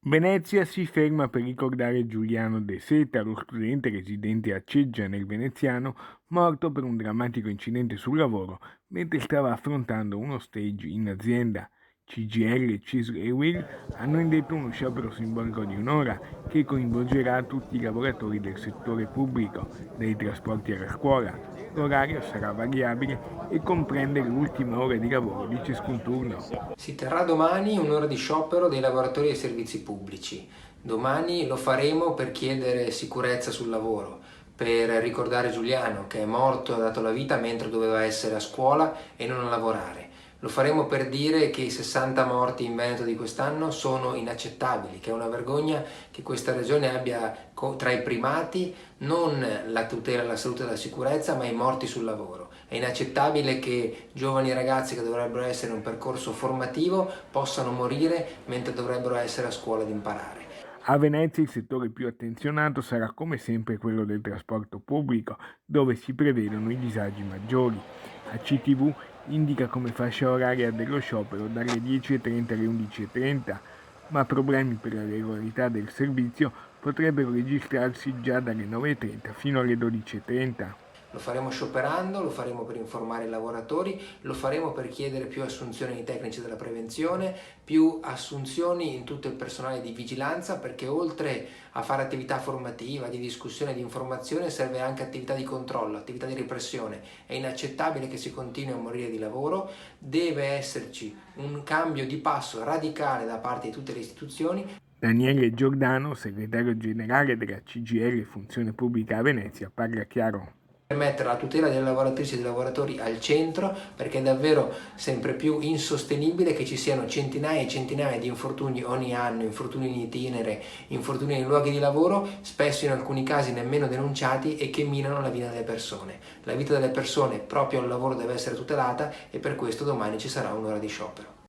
Venezia si ferma per ricordare Giuliano De Seta, lo studente residente a Ceggia nel Veneziano, morto per un drammatico incidente sul lavoro mentre stava affrontando uno stage in azienda. CGIL, CISL e UIL hanno indetto uno sciopero simbolico di un'ora che coinvolgerà tutti i lavoratori del settore pubblico, dai trasporti alla scuola. L'orario sarà variabile e comprende le ultime ore di lavoro di ciascun turno. Si terrà domani un'ora di sciopero dei lavoratori dei servizi pubblici. Domani lo faremo per chiedere sicurezza sul lavoro, per ricordare Giuliano che è morto e ha dato la vita mentre doveva essere a scuola e non a lavorare. Lo faremo per dire che i 60 morti in Veneto di quest'anno sono inaccettabili, che è una vergogna che questa regione abbia tra i primati non la tutela della salute e della sicurezza, ma i morti sul lavoro. È inaccettabile che giovani ragazzi che dovrebbero essere in un percorso formativo possano morire mentre dovrebbero essere a scuola ad imparare. A Venezia il settore più attenzionato sarà come sempre quello del trasporto pubblico, dove si prevedono i disagi maggiori. A CTV indica come fascia oraria dello sciopero dalle 10.30 alle 11.30, ma problemi per la regolarità del servizio potrebbero registrarsi già dalle 9.30 fino alle 12.30. Lo faremo scioperando, lo faremo per informare i lavoratori, lo faremo per chiedere più assunzioni di tecnici della prevenzione, più assunzioni in tutto il personale di vigilanza, perché oltre a fare attività formativa, di discussione, di informazione, serve anche attività di controllo, attività di repressione. È inaccettabile che si continui a morire di lavoro, deve esserci un cambio di passo radicale da parte di tutte le istituzioni. Daniele Giordano, segretario generale della CGIL Funzione Pubblica a Venezia, parla chiaro. Per mettere la tutela delle lavoratrici e dei lavoratori al centro, perché è davvero sempre più insostenibile che ci siano centinaia e centinaia di infortuni ogni anno, infortuni in itinere, infortuni nei luoghi di lavoro, spesso in alcuni casi nemmeno denunciati, e che minano la vita delle persone. La vita delle persone proprio al lavoro deve essere tutelata, e per questo domani ci sarà un'ora di sciopero.